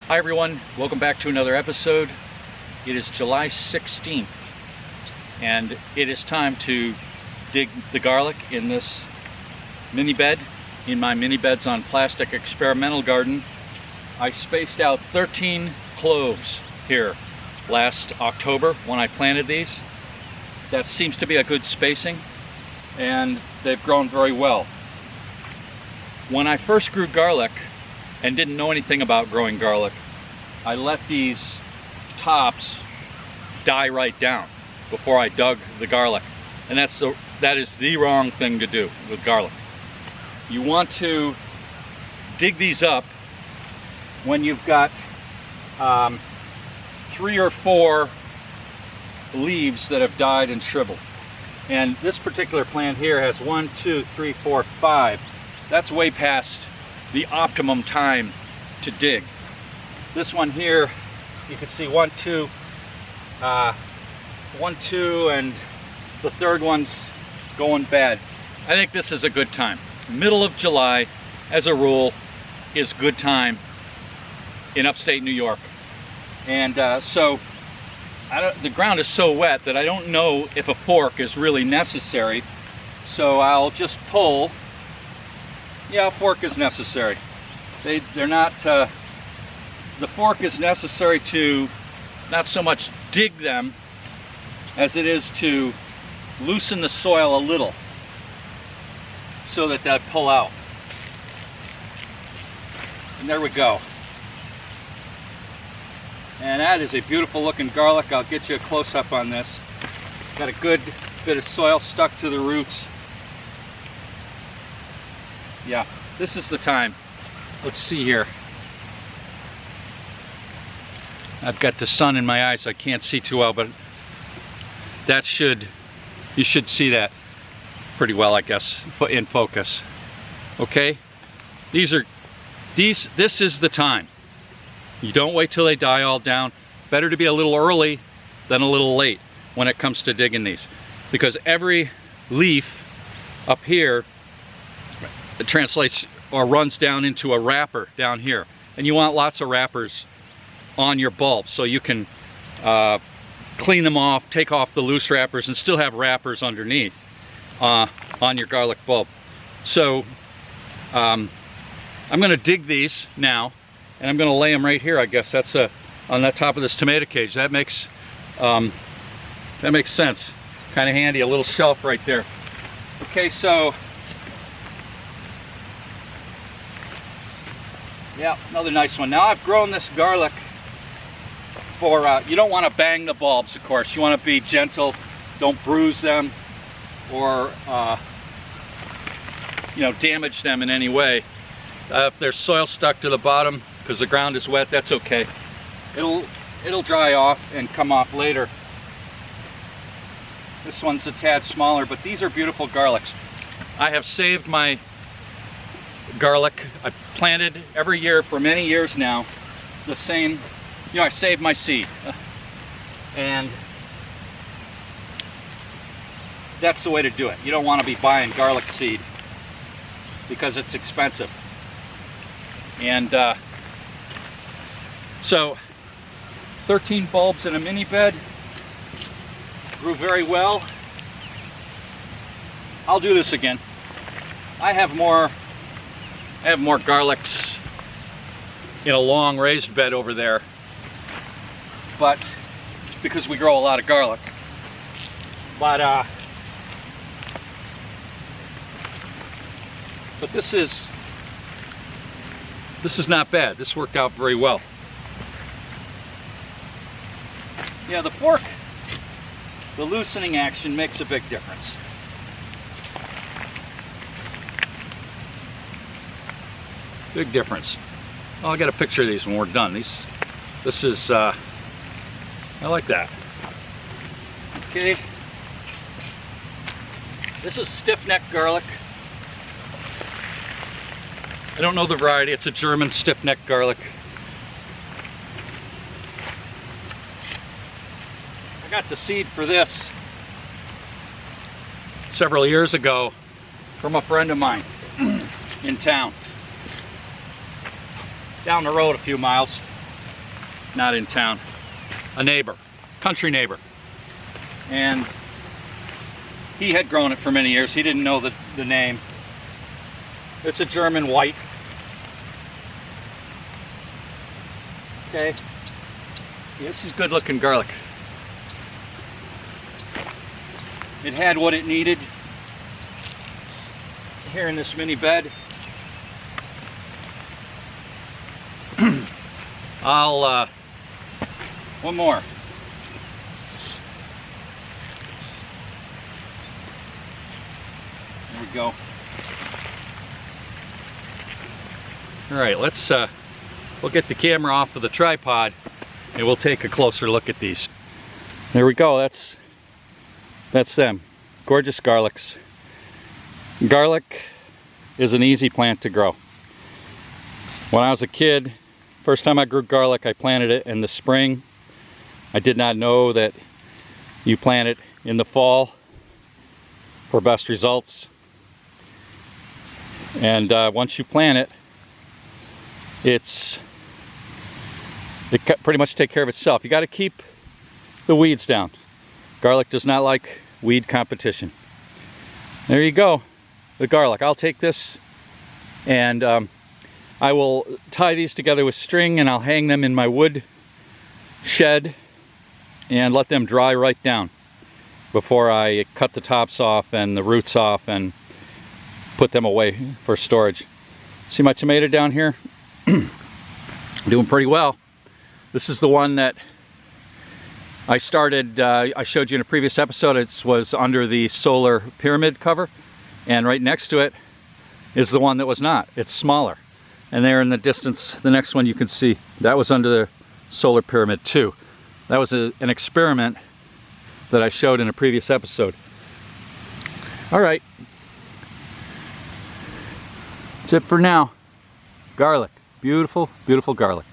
Hi everyone, welcome back to another episode. It is July 16th and it is time to dig the garlic in this mini bed, in my Minibeds-on-Plastic experimental garden. I spaced out 13 cloves here last October when I planted these. That seems to be a good spacing and they've grown very well. When I first grew garlic and didn't know anything about growing garlic, I let these tops die right down before I dug the garlic. And that is the wrong thing to do with garlic. You want to dig these up when you've got 3 or 4 leaves that have died and shriveled. And this particular plant here has 1, 2, 3, 4, 5. That's way past the optimum time to dig. This one here, you can see 1, 2, and the third one's going bad. I think this is a good time. Middle of July, as a rule, is good time in upstate New York. And so the ground is so wet that I don't know if a fork is really necessary. So I'll just pull. Yeah, a fork is necessary. They're not, the fork is necessary to not so much dig them as it is to loosen the soil a little so that they'll pull out. And there we go. And that is a beautiful looking garlic. I'll get you a close-up on this. Got a good bit of soil stuck to the roots. Yeah, this is the time. Let's see here. I've got the sun in my eyes, so I can't see too well, but you should see that pretty well, I guess, in focus. Okay, this is the time. You don't wait till they die all down. Better to be a little early than a little late when it comes to digging these, because every leaf up here, it translates or runs down into a wrapper down here, and you want lots of wrappers on your bulb so you can clean them off, take off the loose wrappers, and still have wrappers underneath on your garlic bulb. So I'm going to dig these now, and I'm going to lay them right here. I guess that's on the top of this tomato cage. That makes sense. Kind of handy, a little shelf right there. Okay, so yeah, another nice one. Now I've grown this garlic for, you don't want to bang the bulbs, of course. You want to be gentle. Don't bruise them or, damage them in any way. If there's soil stuck to the bottom because the ground is wet, that's okay. It'll dry off and come off later. This one's a tad smaller, but these are beautiful garlics. I have saved my garlic. I've planted every year for many years now the same, I save my seed, and that's the way to do it. You don't want to be buying garlic seed because it's expensive. And so 13 bulbs in a mini bed, grew very well. I'll do this again. I have more garlics in a long raised bed over there, but because we grow a lot of garlic. But this is not bad. This worked out very well. Yeah, the fork, the loosening action makes a big difference. Big difference. Oh, I'll get a picture of these when we're done. This is, I like that. Okay. This is Stiffneck garlic. I don't know the variety. It's a German Stiffneck garlic. I got the seed for this several years ago from a friend of mine in town. Down the road a few miles. not in town, a neighbor, country neighbor. And he had grown it for many years. He didn't know the name. It's a German white. Okay. Yeah, this is good looking garlic. It had what it needed here in this mini bed. I'll, one more. There we go. All right, let's, we'll get the camera off of the tripod and we'll take a closer look at these. There we go, that's them. Gorgeous garlics. Garlic is an easy plant to grow. When I was a kid, first time I grew garlic, I planted it in the spring. I did not know that you plant it in the fall for best results. And once you plant it, it pretty much takes care of itself. You got to keep the weeds down. Garlic does not like weed competition. There you go, the garlic. I'll take this and I will tie these together with string and I'll hang them in my wood shed and let them dry right down before I cut the tops off and the roots off and put them away for storage. See my tomato down here? Doing pretty well. This is the one that I started, I showed you in a previous episode. It was under the solar pyramid cover, and right next to it is the one that was not. It's smaller. And there in the distance, the next one you can see, that was under the solar pyramid too. That was an experiment that I showed in a previous episode. All right. That's it for now. Garlic. Beautiful, beautiful garlic.